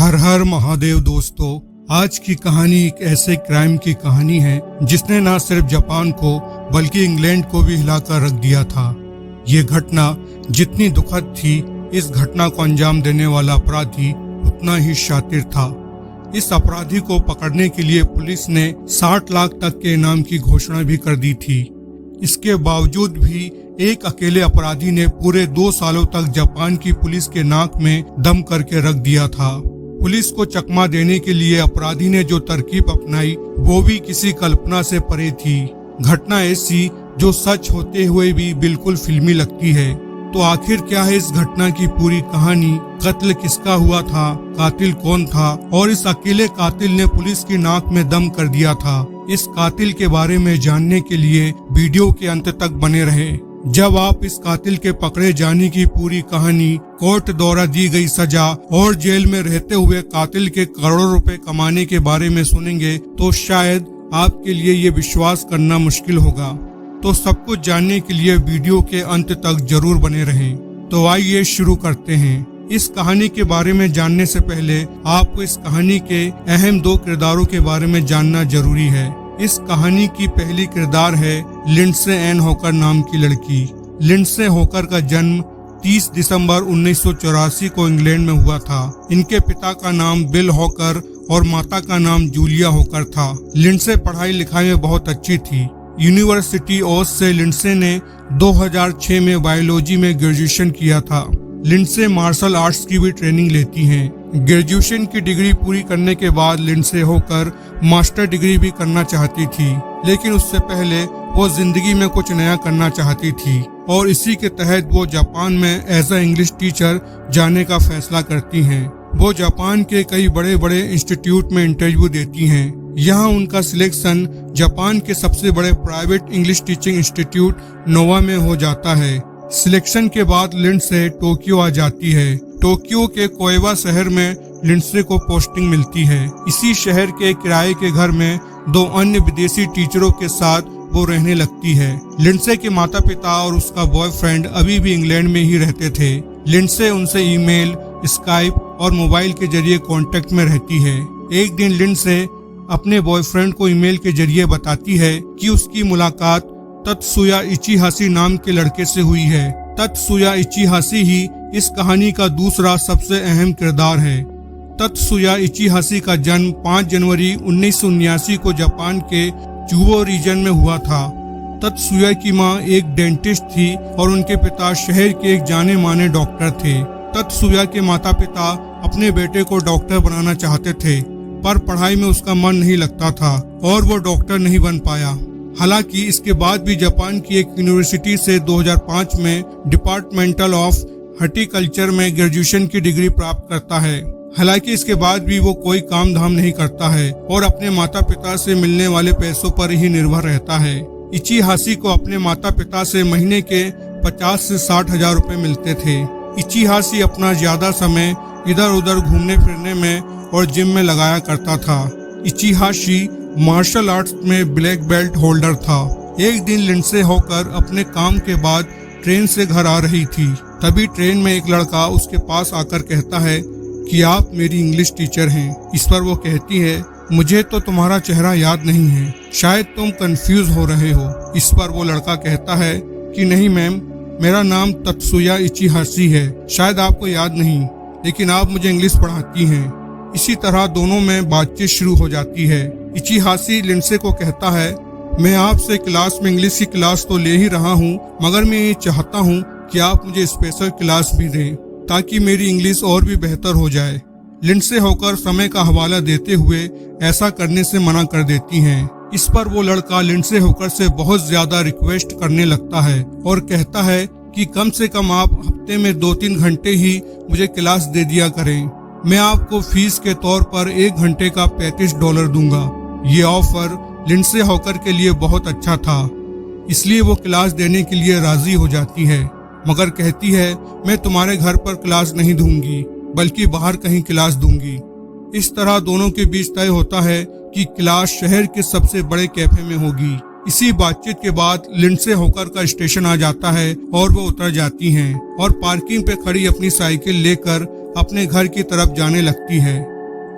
हर हर महादेव दोस्तों, आज की कहानी एक ऐसे क्राइम की कहानी है जिसने न सिर्फ जापान को बल्कि इंग्लैंड को भी हिलाकर रख दिया था। ये घटना जितनी दुखद थी, इस घटना को अंजाम देने वाला अपराधी उतना ही शातिर था। इस अपराधी को पकड़ने के लिए पुलिस ने 60 लाख तक के इनाम की घोषणा भी कर दी थी। इसके बावजूद भी एक अकेले अपराधी ने पूरे 2 सालों तक जापान की पुलिस के नाक में दम करके रख दिया था। पुलिस को चकमा देने के लिए अपराधी ने जो तरकीब अपनाई वो भी किसी कल्पना से परे थी। घटना ऐसी जो सच होते हुए भी बिल्कुल फिल्मी लगती है। तो आखिर क्या है इस घटना की पूरी कहानी? कत्ल किसका हुआ था, कातिल कौन था और इस अकेले कातिल ने पुलिस की नाक में दम कर दिया था? इस कातिल के बारे में जानने के लिए वीडियो के अंत तक बने रहे। जब आप इस कातिल के पकड़े जाने की पूरी कहानी, कोर्ट द्वारा दी गई सजा और जेल में रहते हुए कातिल के करोड़ों रुपए कमाने के बारे में सुनेंगे तो शायद आपके लिए ये विश्वास करना मुश्किल होगा। तो सब कुछ जानने के लिए वीडियो के अंत तक जरूर बने रहें। तो आइए शुरू करते हैं। इस कहानी के बारे में जानने से पहले आपको इस कहानी के अहम 2 किरदारों के बारे में जानना जरूरी है। इस कहानी की पहली किरदार है लिंडसे एन हॉकर नाम की लड़की। लिंडसे हॉकर का जन्म 30 दिसंबर 1984 को इंग्लैंड में हुआ था। इनके पिता का नाम बिल हॉकर और माता का नाम जूलिया हॉकर था। लिंडसे पढ़ाई लिखाई में बहुत अच्छी थी। यूनिवर्सिटी ऑज से लिंडसे ने 2006 में बायोलॉजी में ग्रेजुएशन किया था। लिंडसे मार्शल आर्ट्स की भी ट्रेनिंग लेती हैं। ग्रेजुएशन की डिग्री पूरी करने के बाद लिंडसे होकर मास्टर डिग्री भी करना चाहती थी, लेकिन उससे पहले वो जिंदगी में कुछ नया करना चाहती थी और इसी के तहत वो जापान में एज अ इंग्लिश टीचर जाने का फैसला करती हैं। वो जापान के कई बड़े बड़े इंस्टीट्यूट में इंटरव्यू देती हैं। यहाँ उनका सिलेक्शन जापान के सबसे बड़े प्राइवेट इंग्लिश टीचिंग इंस्टीट्यूट नोवा में हो जाता है। सिलेक्शन के बाद लिंडसे टोक्यो आ जाती है। टोक्यो के कोएबा शहर में लिंडसे को पोस्टिंग मिलती है। इसी शहर के किराए के घर में 2 अन्य विदेशी टीचरों के साथ वो रहने लगती है। लिंडसे के माता पिता और उसका बॉयफ्रेंड अभी भी इंग्लैंड में ही रहते थे। लिंडसे उनसे ईमेल, स्काइप और मोबाइल के जरिए कांटेक्ट में रहती है। एक दिन लिंडसे अपने बॉयफ्रेंड को ईमेल के जरिए बताती है कि उसकी मुलाकात तत्सुया इचिहाशी नाम के लड़के से हुई है। तत्सुया इचिहाशी ही इस कहानी का दूसरा सबसे अहम किरदार है। तत्सुया इचिहाशी का जन्म 5 जनवरी 1979 को जापान के चूबो रीजन में हुआ था। तत्सुया की मां एक डेंटिस्ट थी और उनके पिता शहर के एक जाने माने डॉक्टर थे। तत्सुया के माता पिता अपने बेटे को डॉक्टर बनाना चाहते थे, पर पढ़ाई में उसका मन नहीं लगता था और वो डॉक्टर नहीं बन पाया। हालांकि इसके बाद भी जापान की एक यूनिवर्सिटी से 2005 में डिपार्टमेंटल ऑफ हॉर्टिकल्चर में ग्रेजुएशन की डिग्री प्राप्त करता है। हालांकि इसके बाद भी वो कोई काम धाम नहीं करता है और अपने माता पिता से मिलने वाले पैसों पर ही निर्भर रहता है। इचिहाशी को अपने माता पिता से महीने के 50 से 60 हजार रुपए मिलते थे। इचिहाशी अपना ज्यादा समय इधर उधर घूमने फिरने में और जिम में लगाया करता था। इचिहाशी मार्शल आर्ट्स में ब्लैक बेल्ट होल्डर था। एक दिन लिंडसे होकर अपने काम के बाद ट्रेन से घर आ रही थी। तभी ट्रेन में एक लड़का उसके पास आकर कहता है कि आप मेरी इंग्लिश टीचर हैं। इस पर वो कहती है, मुझे तो तुम्हारा चेहरा याद नहीं है, शायद तुम कंफ्यूज हो रहे हो। इस पर वो लड़का कहता है कि नहीं मैम, मेरा नाम तत्सुया इचिहाशी है, शायद आपको याद नहीं, लेकिन आप मुझे इंग्लिश पढ़ाती हैं। इसी तरह दोनों में बातचीत शुरू हो जाती है। इचिहाशी लिंडसे को कहता है, मैं आपसे क्लास में इंग्लिश की क्लास तो ले ही रहा हूँ, मगर मैं ये चाहता हूँ कि आप मुझे स्पेशल क्लास भी दें ताकि मेरी इंग्लिश और भी बेहतर हो जाए। लिंडसे होकर समय का हवाला देते हुए ऐसा करने से मना कर देती हैं। इस पर वो लड़का लिंडसे होकर से बहुत ज्यादा रिक्वेस्ट करने लगता है और कहता है कि कम से कम आप हफ्ते में 2-3 घंटे ही मुझे क्लास दे दिया करें। मैं आपको फीस के तौर पर 1 घंटे का $35 दूंगा। ये ऑफर लिंडसे हॉकर के लिए बहुत अच्छा था, इसलिए वो क्लास देने के लिए राजी हो जाती है, मगर कहती है मैं तुम्हारे घर पर क्लास नहीं दूंगी, बल्कि बाहर कहीं क्लास दूंगी। इस तरह दोनों के बीच तय होता है कि क्लास शहर के सबसे बड़े कैफे में होगी। इसी बातचीत के बाद लिंडसे होकर का स्टेशन आ जाता है और वो उतर जाती हैं और पार्किंग पे खड़ी अपनी साइकिल लेकर अपने घर की तरफ जाने लगती है।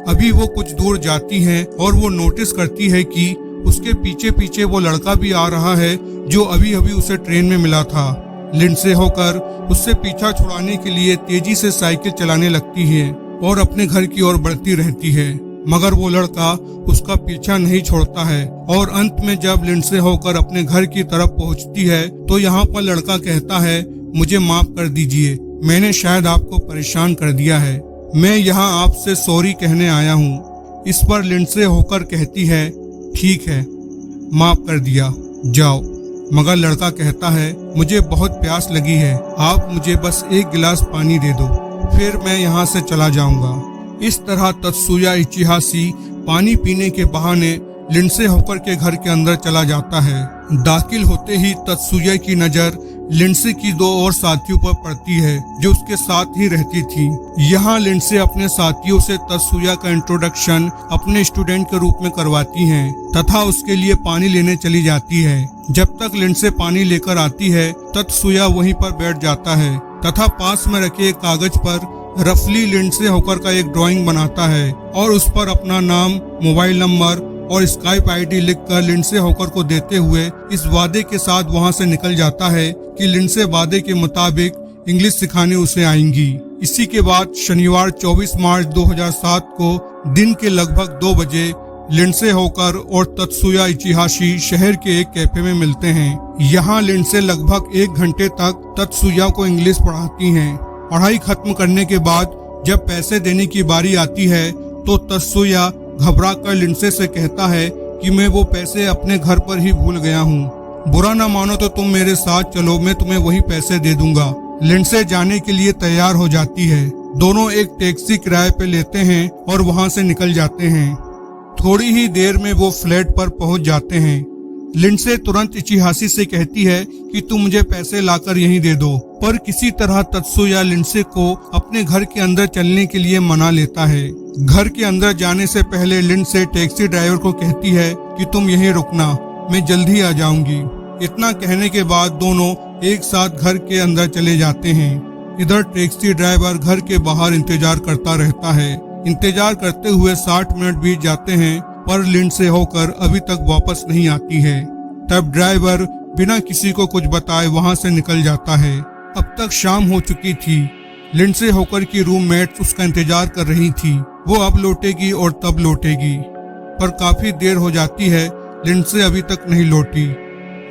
अभी वो कुछ दूर जाती हैं और वो नोटिस करती है कि उसके पीछे पीछे वो लड़का भी आ रहा है जो अभी अभी उसे ट्रेन में मिला था। लिंडसे होकर उससे पीछा छुड़ाने के लिए तेजी से साइकिल चलाने लगती है और अपने घर की ओर बढ़ती रहती है, मगर वो लड़का उसका पीछा नहीं छोड़ता है और अंत में जब लिंडसे होकर अपने घर की तरफ पहुंचती है तो यहाँ पर लड़का कहता है, मुझे माफ कर दीजिए, मैंने शायद आपको परेशान कर दिया है, मैं यहाँ आपसे सॉरी कहने आया हूँ। इस पर लिंडसे होकर कहती है, ठीक है, माफ कर दिया, जाओ। मगर लड़का कहता है, मुझे बहुत प्यास लगी है, आप मुझे बस एक गिलास पानी दे दो, फिर मैं यहाँ से चला जाऊंगा। इस तरह तत्सुया इचिहाशी पानी पीने के बहाने लिंडसे होकर के घर के अंदर चला जाता है। दाखिल होते ही तत्सुया की नजर लिंडसे की दो और साथियों पर पड़ती है जो उसके साथ ही रहती थी। यहाँ लिंडसे अपने साथियों से तत्सुया का इंट्रोडक्शन अपने स्टूडेंट के रूप में करवाती हैं तथा उसके लिए पानी लेने चली जाती है। जब तक लिंडसे पानी लेकर आती है तत्सुया वहीं पर बैठ जाता है तथा पास में रखे एक कागज पर रफली लिंडसे होकर का एक ड्राइंग बनाता है और उस पर अपना नाम, मोबाइल नंबर और स्काइप आईडी लिखकर लिंडसे होकर को देते हुए इस वादे के साथ वहां से निकल जाता है कि लिंडसे वादे के मुताबिक इंग्लिश सिखाने उसे आएंगी। इसी के बाद शनिवार 24 मार्च 2007 को दिन के लगभग 2 बजे लिंडसे होकर और तत्सुया इचिहाशी शहर के एक कैफे में मिलते हैं। यहाँ लिंडसे लगभग 1 घंटे तक तत्सुया को इंग्लिश पढ़ाती हैं। पढ़ाई खत्म करने के बाद जब पैसे देने की बारी आती है तो तत्सुया घबरा कर लिंडसे से कहता है कि मैं वो पैसे अपने घर पर ही भूल गया हूँ, बुरा ना मानो तो तुम मेरे साथ चलो, मैं तुम्हें वही पैसे दे दूंगा। लिंडसे जाने के लिए तैयार हो जाती है। दोनों एक टैक्सी किराए पे लेते हैं और वहां से निकल जाते हैं। थोड़ी ही देर में वो फ्लैट पर पहुंच जाते हैं। लिंडसे तुरंत इचिहाशी से कहती है कि तुम मुझे पैसे लाकर यहीं दे दो, पर किसी तरह तत्सुया लिंडसे को अपने घर के अंदर चलने के लिए मना लेता है। घर के अंदर जाने से पहले लिंडसे टैक्सी ड्राइवर को कहती है कि तुम यहीं रुकना, मैं जल्दी आ जाऊंगी। इतना कहने के बाद दोनों एक साथ घर के अंदर चले जाते हैं। इधर टैक्सी ड्राइवर घर के बाहर इंतजार करता रहता है। इंतजार करते हुए 60 मिनट बीत जाते हैं पर लिंडसे होकर अभी तक वापस नहीं आती है। तब ड्राइवर बिना किसी को कुछ बताए वहां से निकल जाता है। अब तक शाम हो चुकी थी। लिंडसे होकर की रूममेट उसका इंतजार कर रही थी, वो अब लौटेगी और तब लौटेगी, पर काफी देर हो जाती है, लिंडसे अभी तक नहीं लौटी।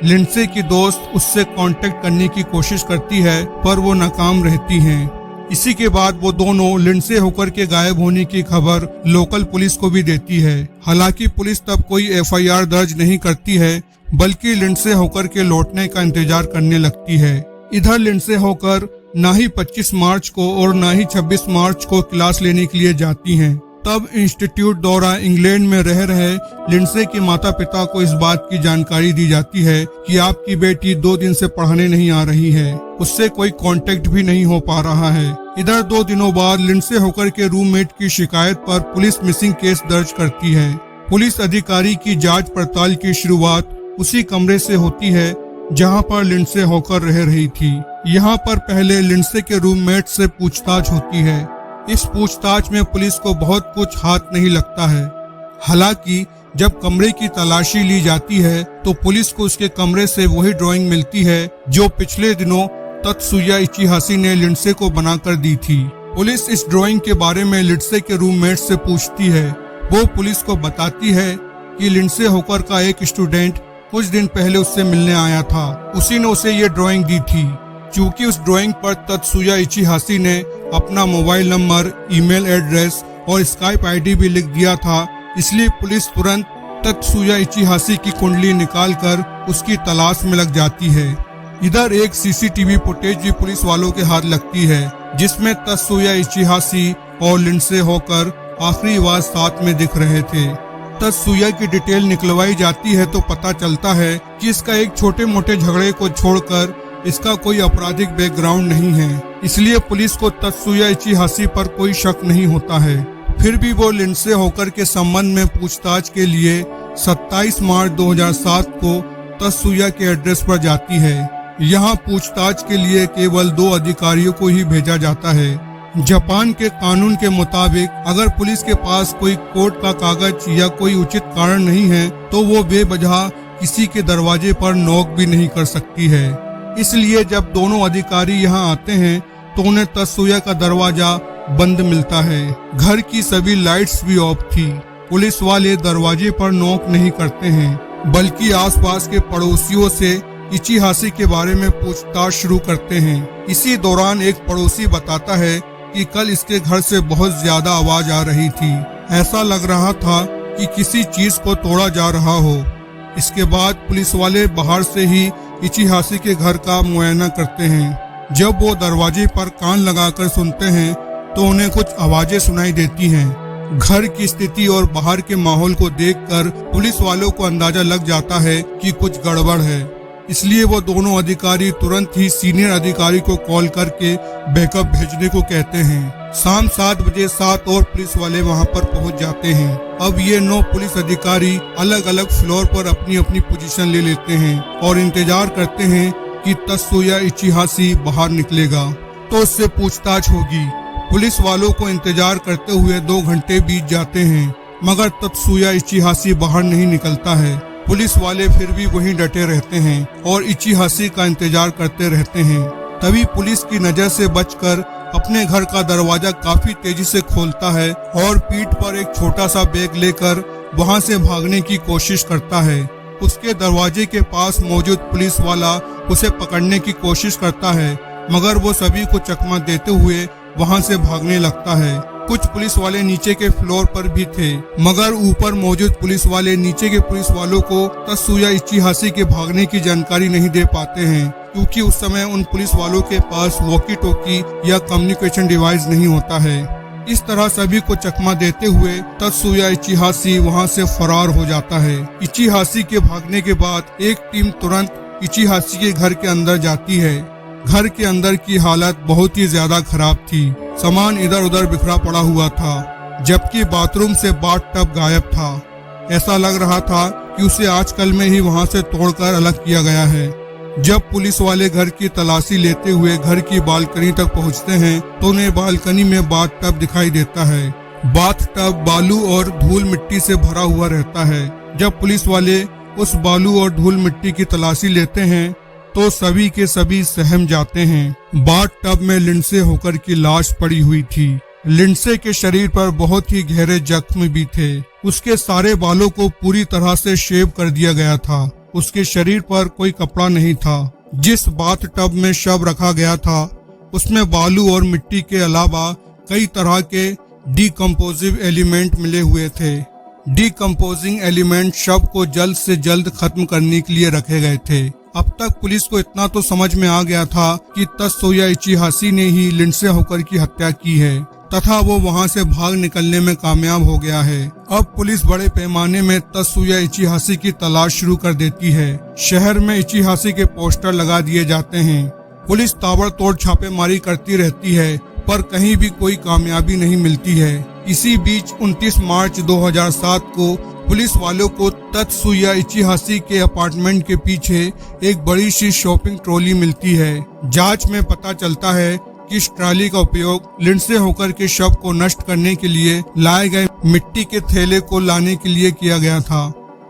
लिंडसे की दोस्त उससे कांटेक्ट करने की कोशिश करती है पर वो नाकाम रहती हैं। इसी के बाद वो दोनों लिंडसे होकर के गायब होने की खबर लोकल पुलिस को भी देती है। हालांकि पुलिस तब कोई एफआईआर दर्ज नहीं करती है, बल्कि लिंडसे होकर के लौटने का इंतजार करने लगती है। इधर लिंडसे होकर ना ही 25 मार्च को और ना ही 26 मार्च को क्लास लेने के लिए जाती हैं। तब इंस्टीट्यूट द्वारा इंग्लैंड में रह रहे लिंडसे के माता पिता को इस बात की जानकारी दी जाती है कि आपकी बेटी 2 दिन से पढ़ने नहीं आ रही है, उससे कोई कांटेक्ट भी नहीं हो पा रहा है। इधर 2 दिनों बाद लिंडसे होकर के रूममेट की शिकायत पर पुलिस मिसिंग केस दर्ज करती है। पुलिस अधिकारी की जांच पड़ताल की शुरुआत उसी कमरे से होती है जहां पर लिंडसे होकर रह रही थी। यहाँ पर पहले लिंडसे के रूममेट से पूछताछ होती है। इस पूछताछ में पुलिस को बहुत कुछ हाथ नहीं लगता है। हालांकि जब कमरे की तलाशी ली जाती है तो पुलिस को उसके कमरे से वही ड्राइंग मिलती है जो पिछले दिनों तत्सुया इचिहाशी ने लिंडसे को बनाकर दी थी। पुलिस इस ड्राइंग के बारे में लिंडसे के रूममेट से पूछती है। वो पुलिस को बताती है कि लिंडसे होकर का एक स्टूडेंट कुछ दिन पहले उससे मिलने आया था, उसी ने उसे ये ड्राइंग दी थी। चूंकि उस ड्राइंग पर तत्सुया इचिहाशी ने अपना मोबाइल नंबर, ईमेल एड्रेस और स्काइप आईडी भी लिख दिया था, इसलिए पुलिस तुरंत तत्सुया इचिहाशी की कुंडली निकालकर उसकी तलाश में लग जाती है। इधर एक सीसीटीवी फुटेज भी पुलिस वालों के हाथ लगती है जिसमें तत्सुया इचिहाशी और लिंडसे होकर आखिरी बार साथ में दिख रहे थे। तत्सुया की डिटेल निकलवाई जाती है तो पता चलता है कि इसका एक छोटे मोटे झगड़े को छोड़कर इसका कोई आपराधिक बैकग्राउंड नहीं है, इसलिए पुलिस को तत्सुया इचिहाशी पर कोई शक नहीं होता है। फिर भी वो लिंडसे होकर के संबंध में पूछताछ के लिए 27 मार्च 2007 को तत्सुया के एड्रेस पर जाती है। यहाँ पूछताछ के लिए केवल 2 अधिकारियों को ही भेजा जाता है। जापान के कानून के मुताबिक अगर पुलिस के पास कोई कोर्ट का कागज या कोई उचित कारण नहीं है तो वो बेवजह किसी के दरवाजे पर नॉक भी नहीं कर सकती है। इसलिए जब दोनों अधिकारी यहाँ आते हैं तो उन्हें तत्सुया का दरवाजा बंद मिलता है। घर की सभी लाइट्स भी ऑफ थी। पुलिस वाले दरवाजे पर नॉक नहीं करते हैं बल्कि आसपास के पड़ोसियों से इचिहासी के बारे में पूछताछ शुरू करते हैं। इसी दौरान एक पड़ोसी बताता है कि कल इसके घर से बहुत ज्यादा आवाज आ रही थी। ऐसा लग रहा था कि किसी चीज को तोड़ा जा रहा हो। इसके बाद पुलिस वाले बाहर से ही इचिहासी के घर का मुआयना करते हैं। जब वो दरवाजे पर कान लगाकर सुनते हैं तो उन्हें कुछ आवाजें सुनाई देती हैं। घर की स्थिति और बाहर के माहौल को देखकर पुलिस वालों को अंदाजा लग जाता है कि कुछ गड़बड़ है। इसलिए वो दोनों अधिकारी तुरंत ही सीनियर अधिकारी को कॉल करके बैकअप भेजने को कहते हैं। शाम 7 बजे 7 और पुलिस वाले वहां पर पहुंच जाते हैं। अब ये 9 पुलिस अधिकारी अलग अलग फ्लोर पर अपनी अपनी पोजीशन ले लेते हैं और इंतजार करते हैं कि तत्सुया इचिहासी बाहर निकलेगा तो उससे पूछताछ होगी। पुलिस वालों को इंतजार करते हुए 2 घंटे बीत जाते हैं मगर तत्सुया इचिहासी बाहर नहीं निकलता है। पुलिस वाले फिर भी वहीं डटे रहते हैं और इचिहासी का इंतजार करते रहते हैं। तभी पुलिस की नजर से बचकर अपने घर का दरवाजा काफी तेजी से खोलता है और पीठ पर एक छोटा सा बैग लेकर वहां से भागने की कोशिश करता है। उसके दरवाजे के पास मौजूद पुलिस वाला उसे पकड़ने की कोशिश करता है मगर वो सभी को चकमा देते हुए वहां से भागने लगता है। कुछ पुलिस वाले नीचे के फ्लोर पर भी थे मगर ऊपर मौजूद पुलिस वाले नीचे के पुलिस वालों को तत्सुया इचिहासी के भागने की जानकारी नहीं दे पाते हैं क्योंकि उस समय उन पुलिस वालों के पास वॉकी टॉकी या कम्युनिकेशन डिवाइस नहीं होता है। इस तरह सभी को चकमा देते हुए तत्सुया इचिहासी वहां से फरार हो जाता है। इचिहासी के भागने के बाद एक टीम तुरंत इचिहासी के घर के अंदर जाती है। घर के अंदर की हालत बहुत ही ज्यादा खराब थी। सामान इधर उधर बिखरा पड़ा हुआ था जबकि बाथरूम से बाथ टब गायब था। ऐसा लग रहा था कि उसे आजकल में ही वहां से तोड़कर अलग किया गया है। जब पुलिस वाले घर की तलाशी लेते हुए घर की बालकनी तक पहुंचते हैं तो उन्हें बालकनी में बाथ टब दिखाई देता है। बाथ टब बालू और धूल मिट्टी से भरा हुआ रहता है। जब पुलिस वाले उस बालू और धूल मिट्टी की तलाशी लेते हैं तो सभी के सभी सहम जाते हैं। बाथ टब में लिंडसे होकर की लाश पड़ी हुई थी। लिंडसे के शरीर पर बहुत ही गहरे जख्म भी थे। उसके सारे बालों को पूरी तरह से शेव कर दिया गया था। उसके शरीर पर कोई कपड़ा नहीं था। जिस बाथ टब में शव रखा गया था उसमें बालू और मिट्टी के अलावा कई तरह के डिकम्पोजिव एलिमेंट मिले हुए थे। डिकम्पोजिंग एलिमेंट शव को जल्द से जल्द खत्म करने के लिए रखे गए थे। अब तक पुलिस को इतना तो समझ में आ गया था कि तत्सुया इचिहासी ने ही लिंडसे होकर की हत्या की है तथा वो वहां से भाग निकलने में कामयाब हो गया है। अब पुलिस बड़े पैमाने में तत्सुया इचिहासी की तलाश शुरू कर देती है। शहर में इचिहासी के पोस्टर लगा दिए जाते हैं। पुलिस ताबड़तोड़ छापेमारी करती रहती है पर कहीं भी कोई कामयाबी नहीं मिलती है। इसी बीच 29 मार्च 2007 को पुलिस वालों को तत्सुया इचिहासी के अपार्टमेंट के पीछे एक बड़ी सी शॉपिंग ट्रॉली मिलती है। जांच में पता चलता है कि इस ट्रॉली का उपयोग लिंडसे होकर के शव को नष्ट करने के लिए लाए गए मिट्टी के थैले को लाने के लिए किया गया था।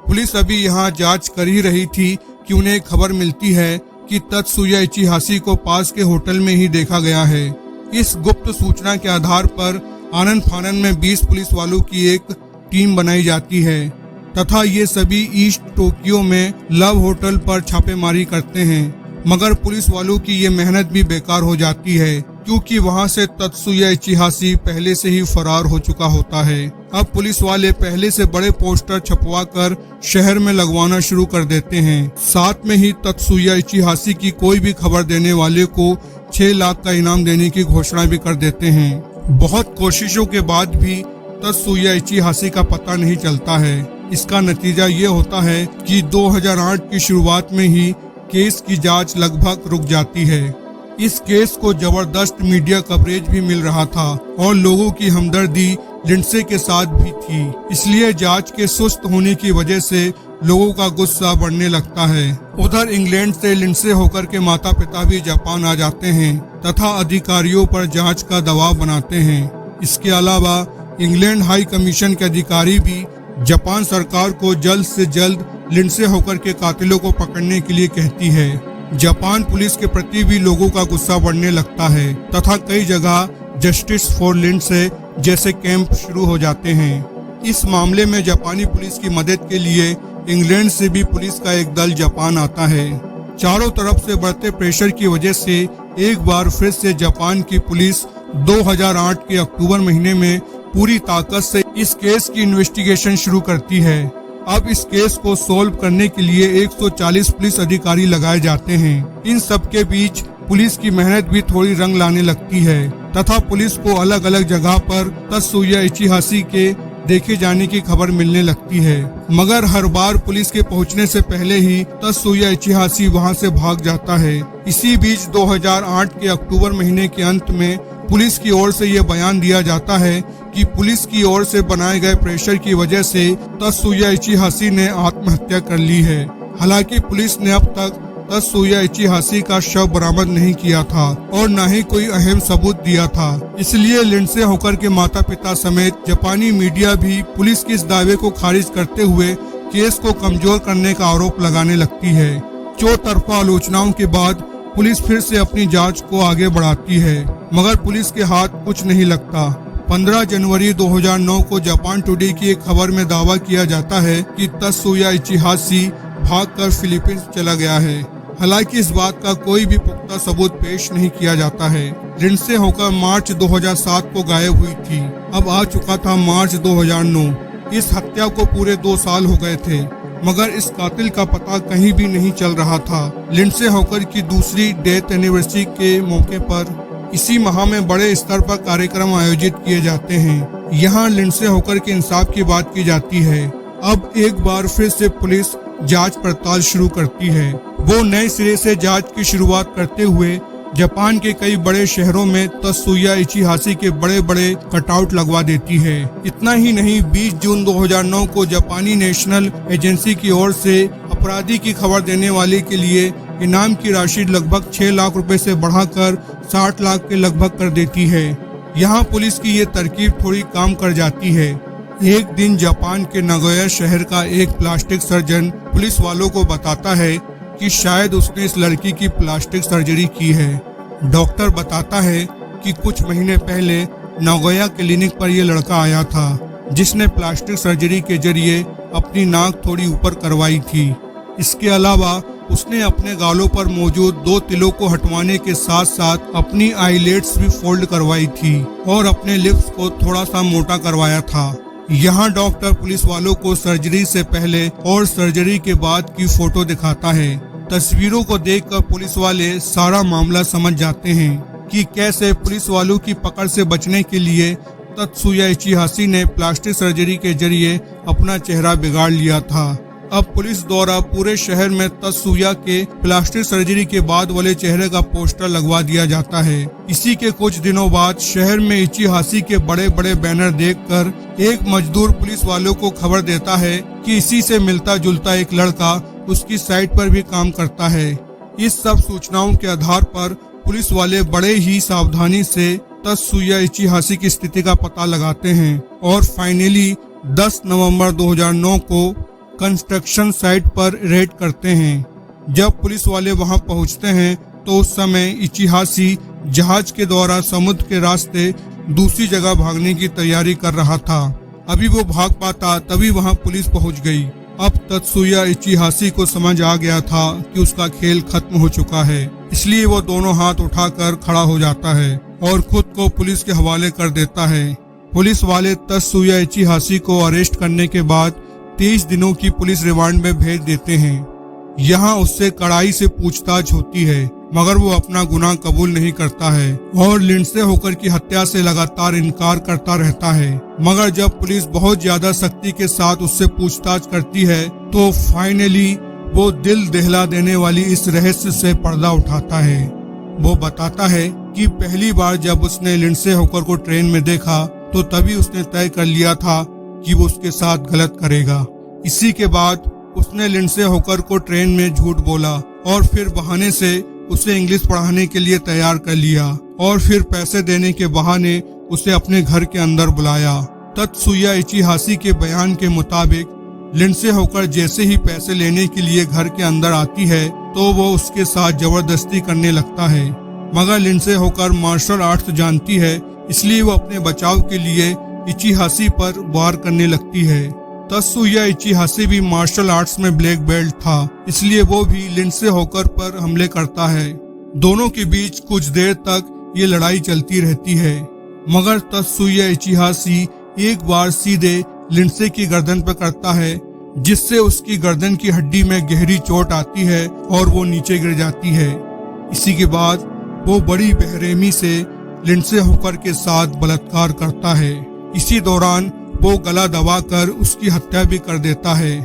पुलिस अभी यहाँ जांच कर ही रही थी कि उन्हें खबर मिलती है कि तत्सुया इचिहासी को पास के होटल में ही देखा गया है। इस गुप्त सूचना के आधार पर आनंद फानन में 20 पुलिस वालों की एक टीम बनाई जाती है तथा ये सभी ईस्ट टोक्यो में लव होटल पर छापेमारी करते हैं मगर पुलिस वालों की ये मेहनत भी बेकार हो जाती है क्योंकि वहां से तत्सुया इचिहासी पहले से ही फरार हो चुका होता है। अब पुलिस वाले पहले से बड़े पोस्टर छपवाकर शहर में लगवाना शुरू कर देते हैं। साथ में ही तत्सुया इचिहासी की कोई भी खबर देने वाले को 6 लाख का इनाम देने की घोषणा भी कर देते हैं। बहुत कोशिशों के बाद भी तत्सुया इचिहासी का पता नहीं चलता है। इसका नतीजा ये होता है कि 2008 की शुरुआत में ही केस की जांच लगभग रुक जाती है। इस केस को जबरदस्त मीडिया कवरेज भी मिल रहा था और लोगों की हमदर्दी लिंडसे के साथ भी थी। इसलिए जांच के सुस्त होने की वजह से लोगों का गुस्सा बढ़ने लगता है। उधर इंग्लैंड से लिंडसे होकर के माता पिता भी जापान आ जाते हैं तथा अधिकारियों पर जांच का दबाव बनाते हैं। इसके अलावा इंग्लैंड हाई कमीशन के अधिकारी भी जापान सरकार को जल्द से जल्द लिंडसे होकर के कातिलों को पकड़ने के लिए कहती है। जापान पुलिस के प्रति भी लोगों का गुस्सा बढ़ने लगता है तथा कई जगह जस्टिस फॉर लिंडसे जैसे कैंप शुरू हो जाते हैं। इस मामले में जापानी पुलिस की मदद के लिए इंग्लैंड से भी पुलिस का एक दल जापान आता है। चारों तरफ से बढ़ते प्रेशर की वजह से एक बार फिर से जापान की पुलिस 2008 के अक्टूबर महीने में पूरी ताकत से इस केस की इन्वेस्टिगेशन शुरू करती है। अब इस केस को सोल्व करने के लिए 140 पुलिस अधिकारी लगाए जाते हैं। इन सब के बीच पुलिस की मेहनत भी थोड़ी रंग लाने लगती है तथा पुलिस को अलग अलग जगह पर तत्सुया इचिहाशी के देखे जाने की खबर मिलने लगती है, मगर हर बार पुलिस के पहुंचने से पहले ही तत्सुया इचिहाशी वहां से भाग जाता है। इसी बीच 2008 के अक्टूबर महीने के अंत में पुलिस की ओर से यह बयान दिया जाता है कि पुलिस की ओर से बनाए गए प्रेशर की वजह से तत्सुया इचिहाशी ने आत्महत्या कर ली है। हालांकि पुलिस ने अब तक तत्सुया इचिहाशी का शव बरामद नहीं किया था और न ही कोई अहम सबूत दिया था। इसलिए लिंडसे होकर के माता पिता समेत जापानी मीडिया भी पुलिस के इस दावे को खारिज करते हुए केस को कमजोर करने का आरोप लगाने लगती है। चौतरफा आलोचनाओं के बाद पुलिस फिर से अपनी जांच को आगे बढ़ाती है, मगर पुलिस के हाथ कुछ नहीं लगता। 15 जनवरी 2009 को जापान टुडे की एक खबर में दावा किया जाता है कि तत्सुया इचिहाशी भागकर फिलीपींस चला गया है। हालांकि इस बात का कोई भी पुख्ता सबूत पेश नहीं किया जाता है। लिंडसे होकर मार्च 2007 को गायब हुई थी। अब आ चुका था मार्च 2009। इस हत्या को पूरे 2 साल हो गए थे, मगर इस कातिल का पता कहीं भी नहीं चल रहा था। लिंडसे होकर की दूसरी डेथ एनिवर्सरी के मौके पर इसी माह में बड़े स्तर पर कार्यक्रम आयोजित किए जाते हैं। यहाँ लिंडसे होकर के इंसाफ की बात की जाती है। अब एक बार फिर से पुलिस जांच पड़ताल शुरू करती है। वो नए सिरे से जांच की शुरुआत करते हुए जापान के कई बड़े शहरों में तत्सुया इचिहाशी के बड़े बड़े कटआउट लगवा देती है। इतना ही नहीं, 20 जून 2009 को जापानी नेशनल एजेंसी की ओर से अपराधी की खबर देने वाले के लिए इनाम की राशि लगभग 6 लाख रुपए से बढ़ाकर 60 लाख के लगभग कर देती है। यहाँ पुलिस की ये तरकीब थोड़ी काम कर जाती है। एक दिन जापान के नागोया शहर का एक प्लास्टिक सर्जन पुलिस वालों को बताता है कि शायद उसने इस लड़की की प्लास्टिक सर्जरी की है। डॉक्टर बताता है कि कुछ महीने पहले नागोया क्लिनिक पर यह लड़का आया था, जिसने प्लास्टिक सर्जरी के जरिए अपनी नाक थोड़ी ऊपर करवाई थी। इसके अलावा उसने अपने गालों पर मौजूद 2 तिलों को हटवाने के साथ साथ अपनी आईलेट्स भी फोल्ड करवाई थी और अपने लिप्स को थोड़ा सा मोटा करवाया था। यहाँ डॉक्टर पुलिस वालों को सर्जरी से पहले और सर्जरी के बाद की फोटो दिखाता है। तस्वीरों को देखकर पुलिस वाले सारा मामला समझ जाते हैं कि कैसे पुलिस वालों की पकड़ से बचने के लिए तत्सुया इचिहाशी ने प्लास्टिक सर्जरी के जरिए अपना चेहरा बिगाड़ लिया था। अब पुलिस द्वारा पूरे शहर में तत्सुया के प्लास्टिक सर्जरी के बाद वाले चेहरे का पोस्टर लगवा दिया जाता है। इसी के कुछ दिनों बाद शहर में इचिहाशी के बड़े बड़े बैनर देखकर एक मजदूर पुलिस वालों को खबर देता है कि इसी से मिलता जुलता एक लड़का उसकी साइट पर भी काम करता है। इस सब सूचनाओं के आधार पर पुलिस वाले बड़े ही सावधानी से तत्सुया इचिहाशी की स्थिति का पता लगाते हैं और फाइनली 10 नवंबर 2009 को कंस्ट्रक्शन साइट पर रेड करते हैं। जब पुलिस वाले वहां पहुंचते हैं तो उस समय इचिहाशी जहाज के द्वारा समुद्र के रास्ते दूसरी जगह भागने की तैयारी कर रहा था। अभी वो भाग पाता तभी वहां पुलिस पहुंच गई। अब तत्सुया इचिहाशी को समझ आ गया था कि उसका खेल खत्म हो चुका है, इसलिए वो दोनों हाथ उठाकर खड़ा हो जाता है और खुद को पुलिस के हवाले कर देता है। पुलिस वाले तत्सुया इचिहाशी को अरेस्ट करने के बाद 23 दिनों की पुलिस रिमांड में भेज देते हैं। यहाँ उससे कड़ाई से पूछताछ होती है, मगर वो अपना गुनाह कबूल नहीं करता है और लिंडसे होकर की हत्या से लगातार इनकार करता रहता है। मगर जब पुलिस बहुत ज्यादा सख्ती के साथ उससे पूछताछ करती है तो फाइनली वो दिल दहला देने वाली इस रहस्य से पर्दा उठाता है। वो बताता है कि पहली बार जब उसने लिंडसे होकर को ट्रेन में देखा तो तभी उसने तय कर लिया था कि वो उसके साथ गलत करेगा। इसी के बाद उसने लिंडसे होकर को ट्रेन में झूठ बोला और फिर बहाने से उसे इंग्लिश पढ़ाने के लिए तैयार कर लिया और फिर पैसे देने के बहाने उसे अपने घर के अंदर बुलाया। तत्सुया इचिहासी के बयान के मुताबिक लिंडसे होकर जैसे ही पैसे लेने के लिए घर के अंदर आती है तो वो उसके साथ जबरदस्ती करने लगता है, मगर लिंडसे होकर मार्शल आर्ट्स जानती है, इसलिए वो अपने बचाव के लिए इचिहासी पर वार करने लगती है। तत्सुया इचिहासी भी मार्शल आर्ट्स में ब्लैक बेल्ट था, इसलिए वो भी लिंडसे होकर पर हमले करता है। दोनों के बीच कुछ देर तक ये लड़ाई चलती रहती है, मगर तत्सुया इचिहासी एक बार सीधे लिंडसे की गर्दन पर करता है, जिससे उसकी गर्दन की हड्डी में गहरी चोट आती है और वो नीचे गिर जाती है। इसी के बाद वो बड़ी बेरहमी से लिंडसे होकर के साथ बलात्कार करता है। इसी दौरान वो गला दबाकर उसकी हत्या भी कर देता है।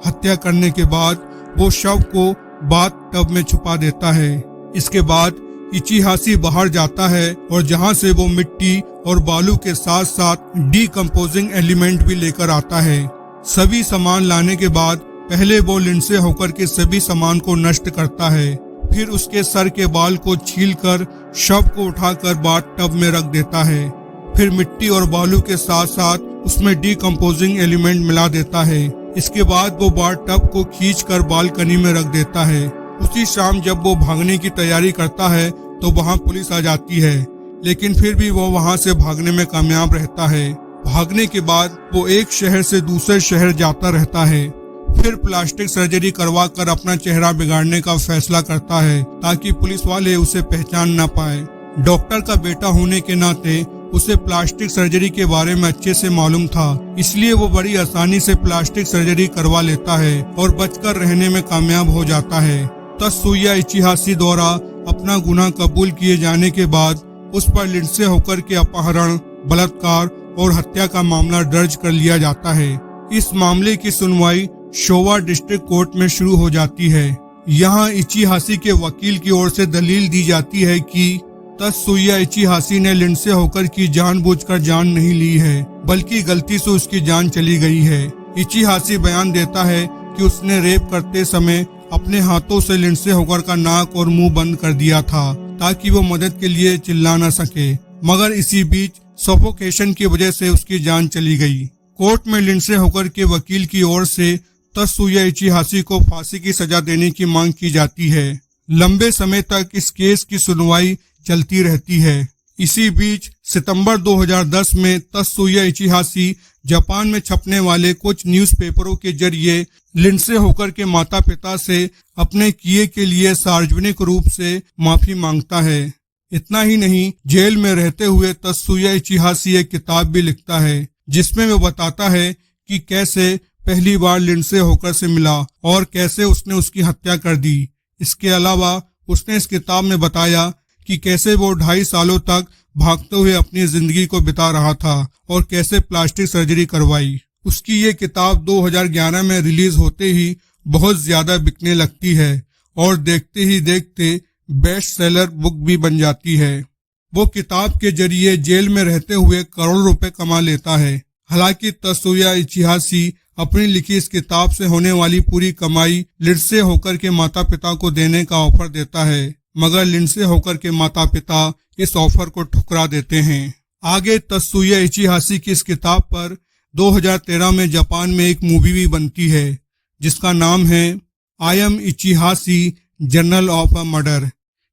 हत्या करने के बाद वो शव को बाथ टब में छुपा देता है। इसके बाद इचिहासी बाहर जाता है और जहां से वो मिट्टी और बालू के साथ साथ डीकंपोजिंग एलिमेंट भी लेकर आता है। सभी सामान लाने के बाद पहले वो लिंडसे होकर के सभी सामान को नष्ट करता है, फिर उसके सर के बाल को छीलकर शव को उठाकर बाथ टब में रख देता है। फिर मिट्टी और बालू के साथ साथ उसमें डीकंपोजिंग एलिमेंट मिला देता है। इसके बाद वो बाथ टब को खींचकर बालकनी में रख देता है। उसी शाम जब वो भागने की तैयारी करता है तो वहां पुलिस आ जाती है, लेकिन फिर भी वो वहां से भागने में कामयाब रहता है। भागने के बाद वो एक शहर से दूसरे शहर जाता रहता है। फिर प्लास्टिक सर्जरी करवा कर अपना चेहरा बिगाड़ने का फैसला करता है ताकि पुलिस वाले उसे पहचान न पाए। डॉक्टर का बेटा होने के नाते उसे प्लास्टिक सर्जरी के बारे में अच्छे से मालूम था, इसलिए वो बड़ी आसानी से प्लास्टिक सर्जरी करवा लेता है और बचकर रहने में कामयाब हो जाता है। तत्सुया इचिहासी द्वारा अपना गुनाह कबूल किए जाने के बाद उस पर लिंडसे होकर के अपहरण, बलात्कार और हत्या का मामला दर्ज कर लिया जाता है। इस मामले की सुनवाई शोवा डिस्ट्रिक्ट कोर्ट में शुरू हो जाती है। यहाँ इचिहासी के वकील की ओर से दलील दी जाती है कि तत्सुया इचिहासी ने लिंडसे होकर की जानबूझकर जान नहीं ली है, बल्कि गलती से उसकी जान चली गई है। इचिहासी बयान देता है कि उसने रेप करते समय अपने हाथों से लिंडसे होकर का नाक और मुंह बंद कर दिया था ताकि वो मदद के लिए चिल्ला न सके, मगर इसी बीच सफोकेशन की वजह से उसकी जान चली गई। कोर्ट में लिंडसे होकर के वकील की ओर से तत्सुया इचिहासी को फांसी की सजा देने की मांग की जाती है। लंबे समय तक इस केस की सुनवाई चलती रहती है। इसी बीच सितंबर 2010 में तत्सुया इचिहासी जापान में छपने वाले कुछ न्यूज़पेपरों के जरिए लिंडसे होकर के माता पिता से अपने किए के लिए सार्वजनिक रूप से माफी मांगता है। इतना ही नहीं, जेल में रहते हुए तत्सुया इचिहासी एक किताब भी लिखता है, जिसमें वो बताता है कि कैसे पहली बार लिंडसे होकर से मिला और कैसे उसने उसकी हत्या कर दी। इसके अलावा उसने इस किताब में बताया कि कैसे वो 2.5 सालों तक भागते हुए अपनी जिंदगी को बिता रहा था और कैसे प्लास्टिक सर्जरी करवाई। उसकी ये किताब 2011 में रिलीज होते ही बहुत ज्यादा बिकने लगती है और देखते ही देखते बेस्ट सेलर बुक भी बन जाती है। वो किताब के जरिए जेल में रहते हुए करोड़ों रुपए कमा लेता है। हालांकि तत्सुया इचिहासी अपनी लिखी इस किताब से होने वाली पूरी कमाई लिंडसे होकर के माता पिता को देने का ऑफर देता है, मगर लिंडसे होकर के माता पिता इस ऑफर को ठुकरा देते हैं। आगे तत्सुया इचिहासी की इस किताब पर 2013 में जापान में एक मूवी भी बनती है, जिसका नाम है I am Ichihashi journal of a murder.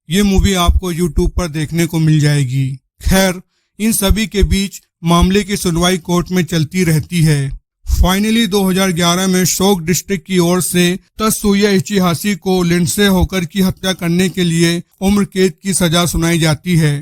ये मूवी आपको YouTube पर देखने को मिल जाएगी। खैर, इन सभी के बीच मामले की सुनवाई कोर्ट में चलती रहती है। फाइनली 2011 में शोक डिस्ट्रिक्ट की ओर से तत्सुया इचिहासी को लिंडसे होकर की हत्या करने के लिए उम्र कैद की सजा सुनाई जाती है।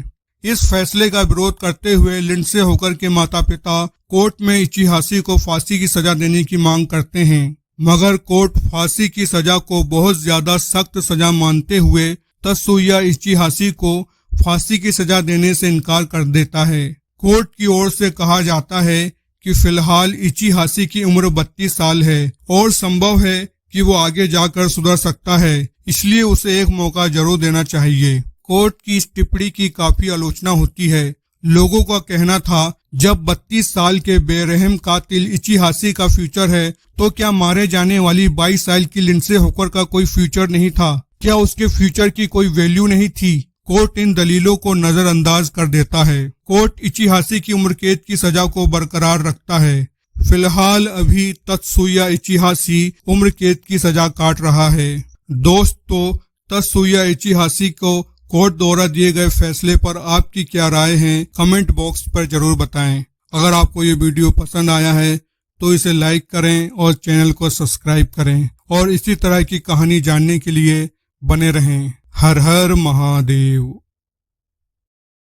इस फैसले का विरोध करते हुए लिंडसे होकर के माता पिता कोर्ट में इचिहासी को फांसी की सजा देने की मांग करते हैं, मगर कोर्ट फांसी की सजा को बहुत ज्यादा सख्त सजा मानते हुए तत्सुया इचिहासी को फांसी की सजा देने से इनकार कर देता है। कोर्ट की ओर से कहा जाता है कि फिलहाल इचिहासी की उम्र 32 साल है और संभव है कि वो आगे जाकर सुधर सकता है, इसलिए उसे एक मौका जरूर देना चाहिए। कोर्ट की इस टिप्पणी की काफी आलोचना होती है, लोगों का कहना था जब 32 साल के बेरहम कातिल इचिहासी का फ्यूचर है तो क्या मारे जाने वाली 22 साल की लिंडसे होकर का कोई फ्यूचर नहीं था? क्या उसके फ्यूचर की कोई वैल्यू नहीं थी? कोर्ट इन दलीलों को नजरअंदाज कर देता है। कोर्ट इचिहासी की उम्र कैद की सजा को बरकरार रखता है। फिलहाल अभी तत्सुया इचिहासी उम्र कैद की सजा काट रहा है। दोस्तों, तत्सुया इचिहासी को कोर्ट द्वारा दिए गए फैसले पर आपकी क्या राय है, कमेंट बॉक्स पर जरूर बताएं। अगर आपको ये वीडियो पसंद आया है तो इसे लाइक करें और चैनल को सब्सक्राइब करें और इसी तरह की कहानी जानने के लिए बने रहें। हर हर महादेव।